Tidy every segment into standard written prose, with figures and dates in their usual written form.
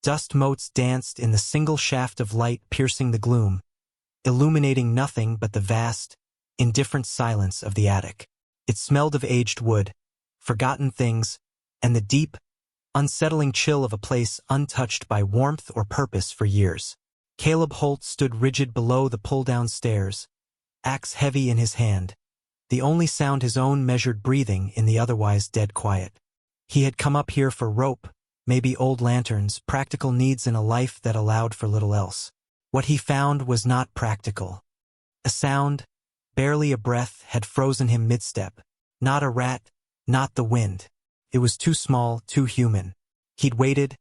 Dust motes danced in the single shaft of light piercing the gloom, illuminating nothing but the vast, indifferent silence of the attic. It smelled of aged wood, forgotten things, and the deep, unsettling chill of a place untouched by warmth or purpose for years. Caleb Holt stood rigid below the pull-down stairs, axe heavy in his hand, the only sound his own measured breathing in the otherwise dead quiet. He had come up here for rope, maybe old lanterns, practical needs in a life that allowed for little else. What he found was not practical. A sound, barely a breath, had frozen him mid-step. Not a rat, not the wind. It was too small, too human. He'd waited,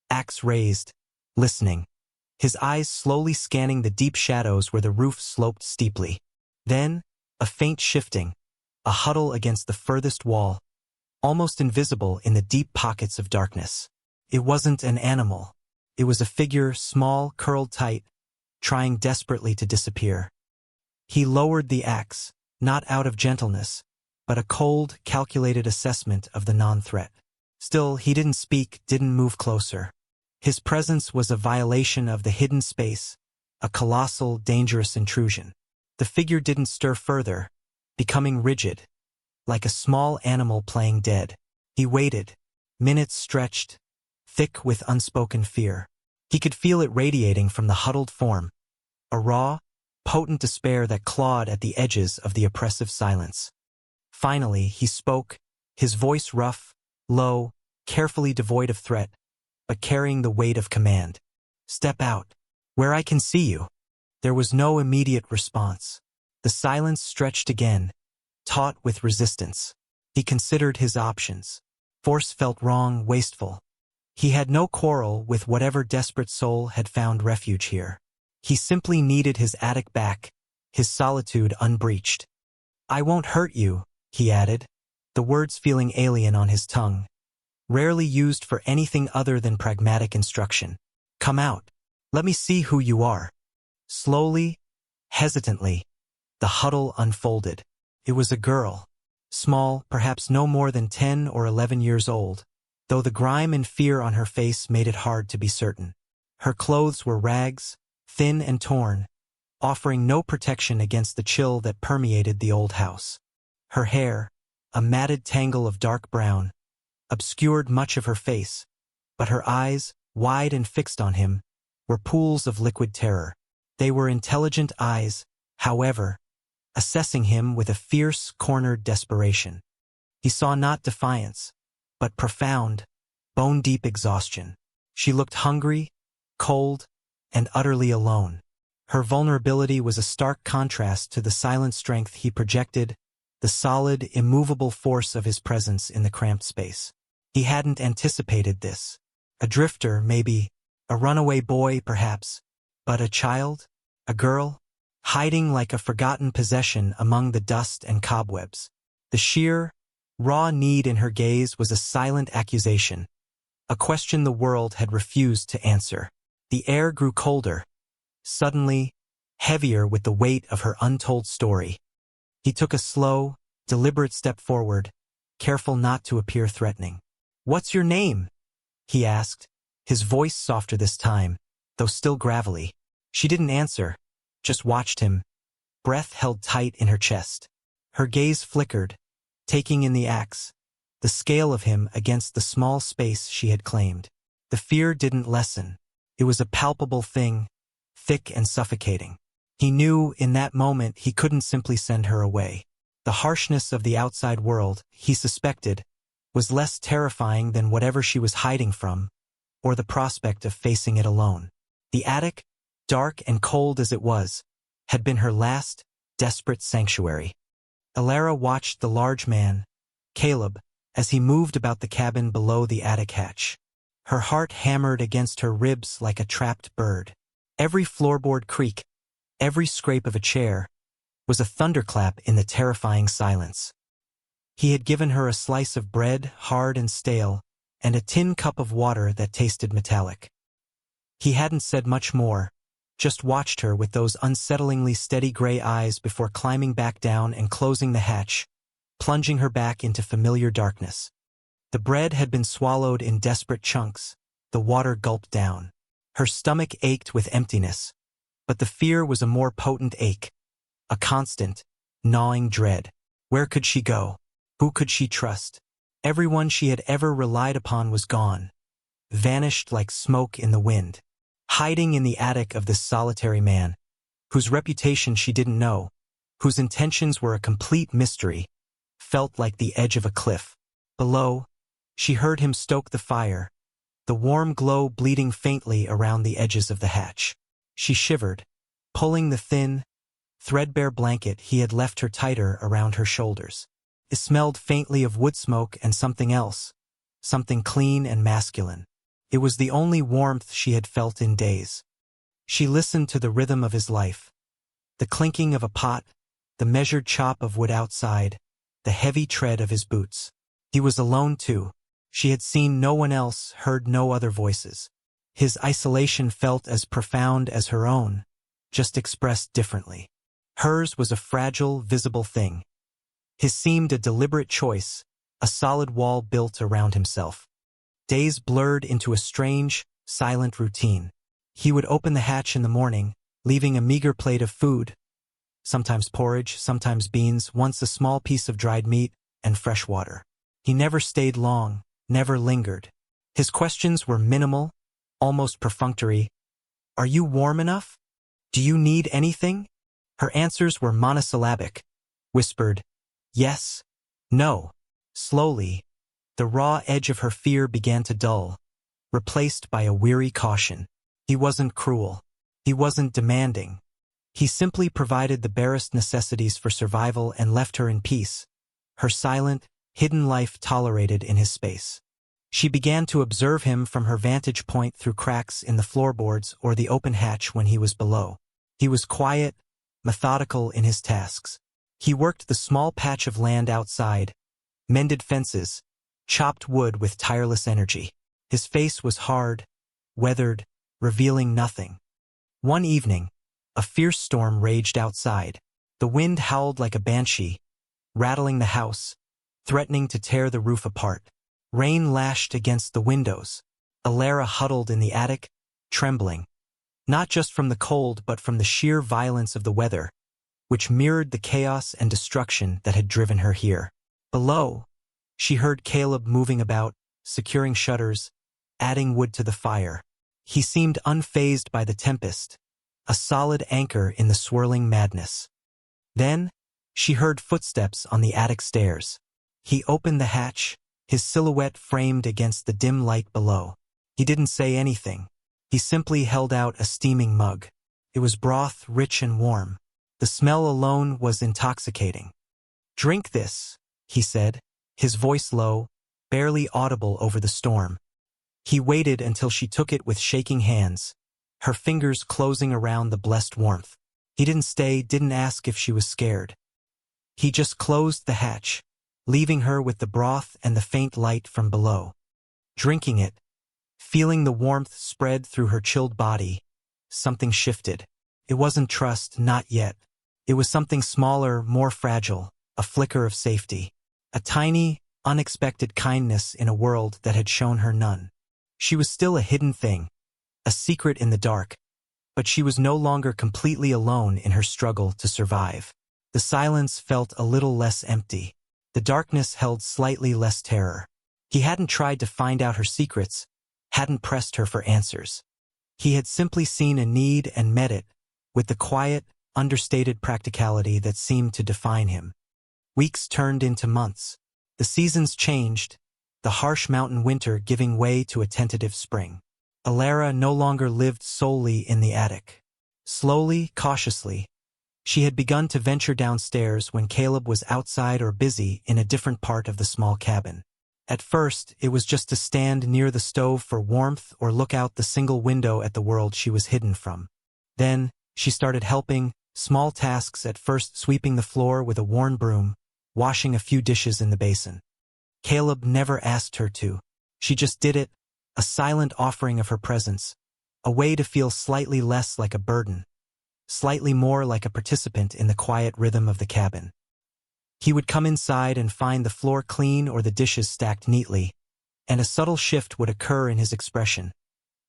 axe raised, listening, his eyes slowly scanning the deep shadows where the roof sloped steeply. Then, a faint shifting, a huddle against the furthest wall, almost invisible in the deep pockets of darkness. It wasn't an animal. It was a figure, small, curled tight, trying desperately to disappear. He lowered the axe, not out of gentleness, but a cold, calculated assessment of the non-threat. Still, he didn't speak, didn't move closer. His presence was a violation of the hidden space, a colossal, dangerous intrusion. The figure didn't stir further, becoming rigid, like a small animal playing dead. He waited. Minutes stretched, thick with unspoken fear. He could feel it radiating from the huddled form, a raw, potent despair that clawed at the edges of the oppressive silence. Finally, he spoke, his voice rough, low, carefully devoid of threat, but carrying the weight of command. "Step out, where I can see you." There was no immediate response. The silence stretched again, taut with resistance. He considered his options. Force felt wrong, wasteful. He had no quarrel with whatever desperate soul had found refuge here. He simply needed his attic back, his solitude unbreached. "I won't hurt you," he added, the words feeling alien on his tongue, rarely used for anything other than pragmatic instruction. "Come out. Let me see who you are." Slowly, hesitantly, the huddle unfolded. It was a girl, small, perhaps no more than 10 or 11 years old, though the grime and fear on her face made it hard to be certain. Her clothes were rags, thin and torn, offering no protection against the chill that permeated the old house. Her hair, a matted tangle of dark brown, obscured much of her face, but her eyes, wide and fixed on him, were pools of liquid terror. They were intelligent eyes, however, assessing him with a fierce, cornered desperation. He saw not defiance, but profound, bone-deep exhaustion. She looked hungry, cold, and utterly alone. Her vulnerability was a stark contrast to the silent strength he projected, the solid, immovable force of his presence in the cramped space. He hadn't anticipated this. A drifter, maybe, a runaway boy, perhaps, but a child, a girl, hiding like a forgotten possession among the dust and cobwebs. The sheer, raw need in her gaze was a silent accusation, a question the world had refused to answer. The air grew colder, suddenly, heavier with the weight of her untold story. He took a slow, deliberate step forward, careful not to appear threatening. "What's your name?" he asked, his voice softer this time, though still gravelly. She didn't answer, just watched him, breath held tight in her chest. Her gaze flickered, taking in the axe, the scale of him against the small space she had claimed. The fear didn't lessen. It was a palpable thing, thick and suffocating. He knew in that moment he couldn't simply send her away. The harshness of the outside world, he suspected, was less terrifying than whatever she was hiding from, or the prospect of facing it alone. The attic, dark and cold as it was, had been her last, desperate sanctuary. Alara watched the large man, Caleb, as he moved about the cabin below the attic hatch. Her heart hammered against her ribs like a trapped bird. Every floorboard creak, every scrape of a chair, was a thunderclap in the terrifying silence. He had given her a slice of bread, hard and stale, and a tin cup of water that tasted metallic. He hadn't said much more, just watched her with those unsettlingly steady gray eyes before climbing back down and closing the hatch, plunging her back into familiar darkness. The bread had been swallowed in desperate chunks, the water gulped down. Her stomach ached with emptiness, but the fear was a more potent ache, a constant, gnawing dread. Where could she go? Who could she trust? Everyone she had ever relied upon was gone, vanished like smoke in the wind. Hiding in the attic of this solitary man, whose reputation she didn't know, whose intentions were a complete mystery, felt like the edge of a cliff. Below, she heard him stoke the fire, the warm glow bleeding faintly around the edges of the hatch. She shivered, pulling the thin, threadbare blanket he had left her tighter around her shoulders. It smelled faintly of wood smoke and something else, something clean and masculine. It was the only warmth she had felt in days. She listened to the rhythm of his life, the clinking of a pot, the measured chop of wood outside, the heavy tread of his boots. He was alone too. She had seen no one else, heard no other voices. His isolation felt as profound as her own, just expressed differently. Hers was a fragile, visible thing. His seemed a deliberate choice, a solid wall built around himself. Days blurred into a strange, silent routine. He would open the hatch in the morning, leaving a meager plate of food, sometimes porridge, sometimes beans, once a small piece of dried meat, and fresh water. He never stayed long, never lingered. His questions were minimal, almost perfunctory. Are you warm enough? Do you need anything? Her answers were monosyllabic, whispered, yes, no. Slowly, the raw edge of her fear began to dull, replaced by a weary caution. He wasn't cruel. He wasn't demanding. He simply provided the barest necessities for survival and left her in peace, her silent, hidden life tolerated in his space. She began to observe him from her vantage point through cracks in the floorboards or the open hatch when he was below. He was quiet, methodical in his tasks. He worked the small patch of land outside, mended fences, chopped wood with tireless energy. His face was hard, weathered, revealing nothing. One evening, a fierce storm raged outside. The wind howled like a banshee, rattling the house, threatening to tear the roof apart. Rain lashed against the windows. Alara huddled in the attic, trembling, not just from the cold but from the sheer violence of the weather, which mirrored the chaos and destruction that had driven her here. Below, she heard Caleb moving about, securing shutters, adding wood to the fire. He seemed unfazed by the tempest, a solid anchor in the swirling madness. Then, she heard footsteps on the attic stairs. He opened the hatch, his silhouette framed against the dim light below. He didn't say anything. He simply held out a steaming mug. It was broth, rich and warm. The smell alone was intoxicating. "Drink this," he said, his voice low, barely audible over the storm. He waited until she took it with shaking hands, her fingers closing around the blessed warmth. He didn't stay, didn't ask if she was scared. He just closed the hatch, leaving her with the broth and the faint light from below. Drinking it, feeling the warmth spread through her chilled body, something shifted. It wasn't trust, not yet. It was something smaller, more fragile, a flicker of safety. A tiny, unexpected kindness in a world that had shown her none. She was still a hidden thing, a secret in the dark, but she was no longer completely alone in her struggle to survive. The silence felt a little less empty. The darkness held slightly less terror. He hadn't tried to find out her secrets, hadn't pressed her for answers. He had simply seen a need and met it, with the quiet, understated practicality that seemed to define him. Weeks turned into months. The seasons changed, the harsh mountain winter giving way to a tentative spring. Alara no longer lived solely in the attic. Slowly, cautiously, she had begun to venture downstairs when Caleb was outside or busy in a different part of the small cabin. At first, it was just to stand near the stove for warmth or look out the single window at the world she was hidden from. Then, she started helping, small tasks at first sweeping the floor with a worn broom, washing a few dishes in the basin. Caleb never asked her to. She just did it, a silent offering of her presence, a way to feel slightly less like a burden, slightly more like a participant in the quiet rhythm of the cabin. He would come inside and find the floor clean or the dishes stacked neatly, and a subtle shift would occur in his expression.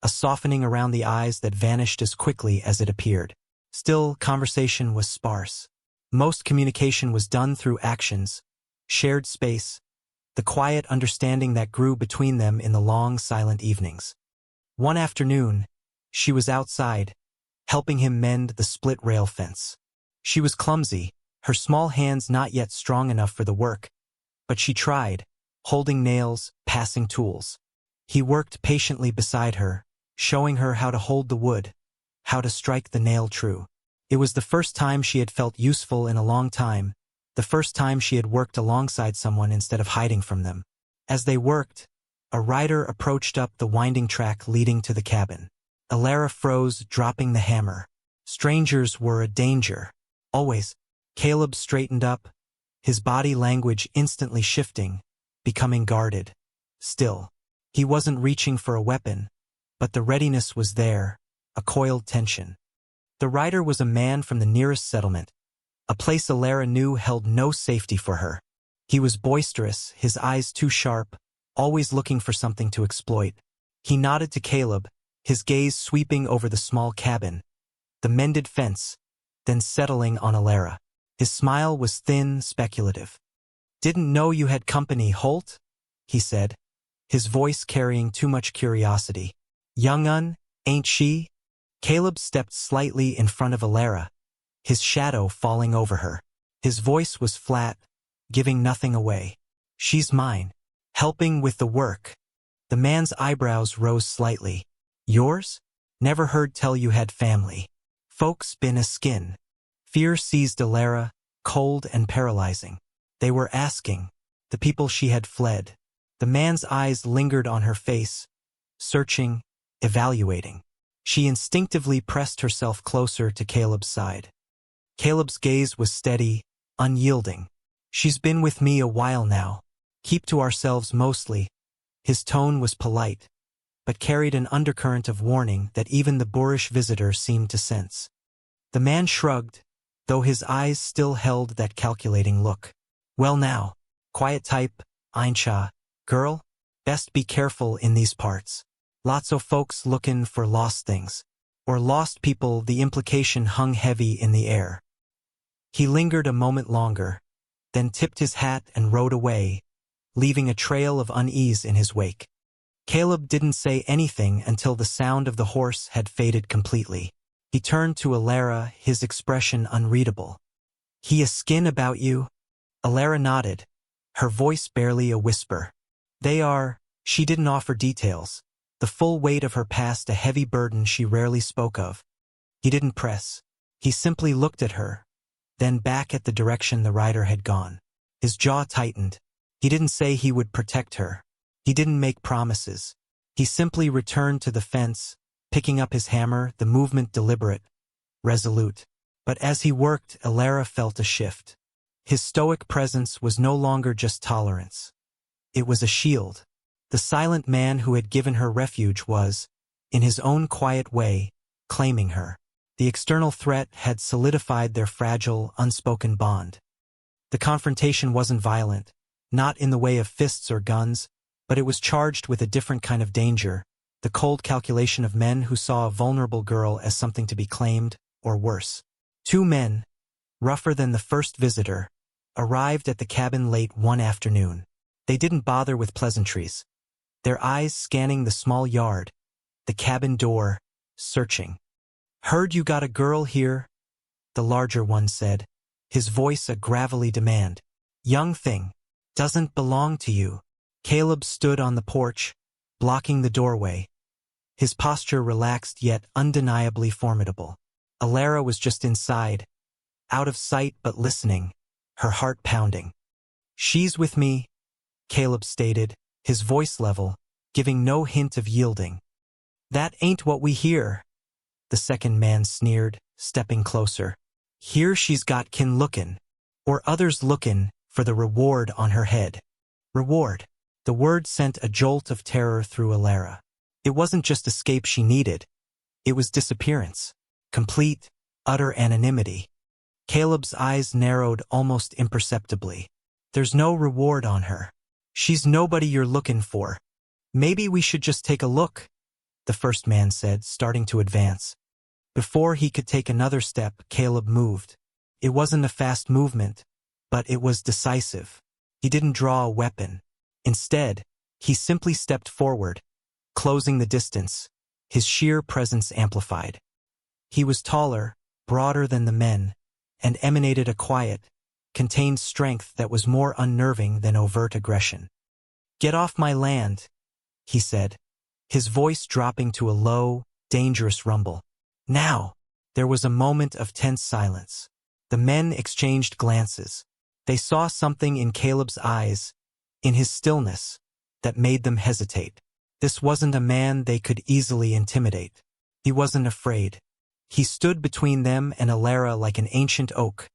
a softening around the eyes that vanished as quickly as it appeared. Still, conversation was sparse. Most communication was done through actions, shared space, the quiet understanding that grew between them in the long, silent evenings. One afternoon, she was outside, helping him mend the split rail fence. She was clumsy, her small hands not yet strong enough for the work, but she tried, holding nails, passing tools. He worked patiently beside her, showing her how to hold the wood, how to strike the nail true. It was the first time she had felt useful in a long time, the first time she had worked alongside someone instead of hiding from them. As they worked, a rider approached up the winding track leading to the cabin. Alara froze, dropping the hammer. Strangers were a danger. Always. Caleb straightened up, his body language instantly shifting, becoming guarded. Still. He wasn't reaching for a weapon, but the readiness was there, a coiled tension. The rider was a man from the nearest settlement, a place Alara knew held no safety for her. He was boisterous, his eyes too sharp, always looking for something to exploit. He nodded to Caleb, his gaze sweeping over the small cabin, the mended fence, then settling on Alara. His smile was thin, speculative. "Didn't know you had company, Holt?" he said, his voice carrying too much curiosity. "Young un, ain't she?" Caleb stepped slightly in front of Alara, his shadow falling over her. His voice was flat, giving nothing away. "She's mine, helping with the work." The man's eyebrows rose slightly. "Yours? Never heard tell you had family. Folks been a skin." Fear seized Alara, cold and paralyzing. They were asking, the people she had fled. The man's eyes lingered on her face, searching, evaluating. She instinctively pressed herself closer to Caleb's side. Caleb's gaze was steady, unyielding. "She's been with me a while now. Keep to ourselves mostly." His tone was polite, but carried an undercurrent of warning that even the boorish visitor seemed to sense. The man shrugged, though his eyes still held that calculating look. "Well now, quiet type, Einsha. Girl, best be careful in these parts. Lots o' folks lookin' for lost things. Or lost people." The implication hung heavy in the air. He lingered a moment longer, then tipped his hat and rode away, leaving a trail of unease in his wake. Caleb didn't say anything until the sound of the horse had faded completely. He turned to Alara, his expression unreadable. "He a skin about you?" Alara nodded, her voice barely a whisper. "They are." She didn't offer details, the full weight of her past a heavy burden she rarely spoke of. He didn't press. He simply looked at her, then back at the direction the rider had gone. His jaw tightened. He didn't say he would protect her. He didn't make promises. He simply returned to the fence, picking up his hammer, the movement deliberate, resolute. But as he worked, Alara felt a shift. His stoic presence was no longer just tolerance. It was a shield. The silent man who had given her refuge was, in his own quiet way, claiming her. The external threat had solidified their fragile, unspoken bond. The confrontation wasn't violent, not in the way of fists or guns, but it was charged with a different kind of danger, the cold calculation of men who saw a vulnerable girl as something to be claimed, or worse. Two men, rougher than the first visitor, arrived at the cabin late one afternoon. They didn't bother with pleasantries, their eyes scanning the small yard, the cabin door, searching. "Heard you got a girl here?" the larger one said, his voice a gravelly demand. "Young thing, doesn't belong to you." Caleb stood on the porch, blocking the doorway, his posture relaxed yet undeniably formidable. Alara was just inside, out of sight but listening, her heart pounding. "She's with me," Caleb stated, his voice level, giving no hint of yielding. "That ain't what we hear," the second man sneered, stepping closer. "Here she's got kin lookin', or others lookin', for the reward on her head." Reward. The word sent a jolt of terror through Alara. It wasn't just escape she needed. It was disappearance. Complete, utter anonymity. Caleb's eyes narrowed almost imperceptibly. "There's no reward on her. She's nobody you're looking for. Maybe we should just take a look." the first man said, starting to advance. Before he could take another step, Caleb moved. It wasn't a fast movement, but it was decisive. He didn't draw a weapon. Instead, he simply stepped forward, closing the distance, his sheer presence amplified. He was taller, broader than the men, and emanated a quiet, contained strength that was more unnerving than overt aggression. "Get off my land," he said, his voice dropping to a low, dangerous rumble. "Now!" There was a moment of tense silence. The men exchanged glances. They saw something in Caleb's eyes, in his stillness, that made them hesitate. This wasn't a man they could easily intimidate. He wasn't afraid. He stood between them and Alara like an ancient oak,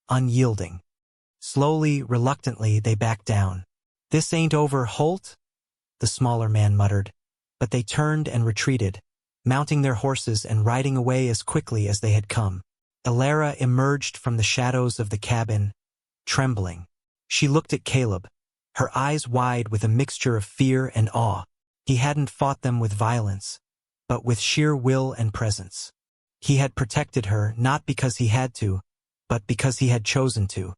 unyielding. Slowly, reluctantly, they backed down. "This ain't over, Holt," the smaller man muttered. But they turned and retreated, mounting their horses and riding away as quickly as they had come. Alara emerged from the shadows of the cabin, trembling. She looked at Caleb, her eyes wide with a mixture of fear and awe. He hadn't fought them with violence, but with sheer will and presence. He had protected her not because he had to, but because he had chosen to.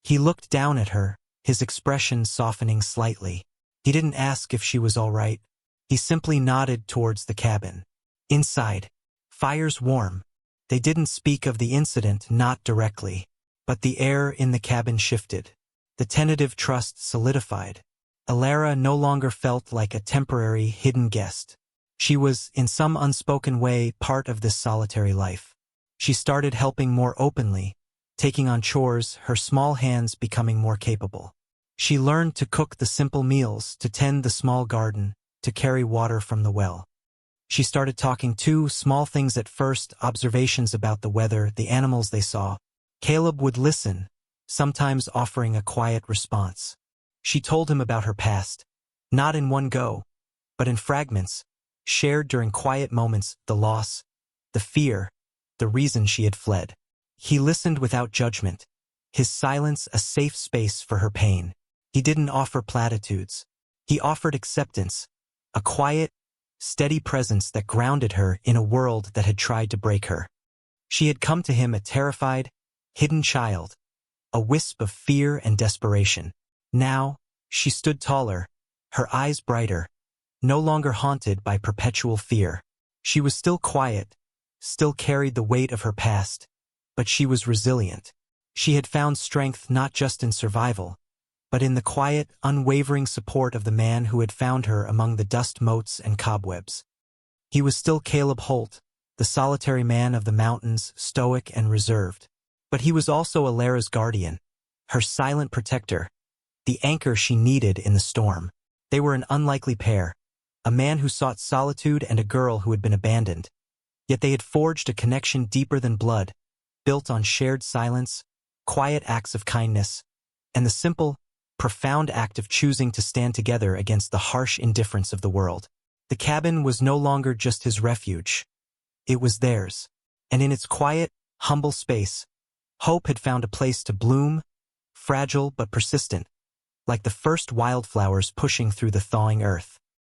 He looked down at her, his expression softening slightly. He didn't ask if she was all right. He simply nodded towards the cabin. Inside, fire's warm. They didn't speak of the incident, not directly, but the air in the cabin shifted. The tentative trust solidified. Alara no longer felt like a temporary, hidden guest. She was, in some unspoken way, part of this solitary life. She started helping more openly, taking on chores, her small hands becoming more capable. She learned to cook the simple meals, to tend the small garden, to carry water from the well. She started talking too, small things at first, observations about the weather, the animals they saw. Caleb would listen, sometimes offering a quiet response. She told him about her past, not in one go, but in fragments, shared during quiet moments, the loss, the fear, the reason she had fled. He listened without judgment, his silence a safe space for her pain. He didn't offer platitudes. He offered acceptance, a quiet, steady presence that grounded her in a world that had tried to break her. She had come to him a terrified, hidden child, a wisp of fear and desperation. Now, she stood taller, her eyes brighter, no longer haunted by perpetual fear. She was still quiet, still carried the weight of her past, but she was resilient. She had found strength not just in survival, but in the quiet, unwavering support of the man who had found her among the dust motes and cobwebs. He was still Caleb Holt, the solitary man of the mountains, stoic and reserved. But he was also Alara's guardian, her silent protector, the anchor she needed in the storm. They were an unlikely pair, a man who sought solitude and a girl who had been abandoned. Yet they had forged a connection deeper than blood, built on shared silence, quiet acts of kindness, and the simple, profound act of choosing to stand together against the harsh indifference of the world. The cabin was no longer just his refuge. It was theirs, and in its quiet, humble space, hope had found a place to bloom, fragile but persistent, like the first wildflowers pushing through the thawing earth.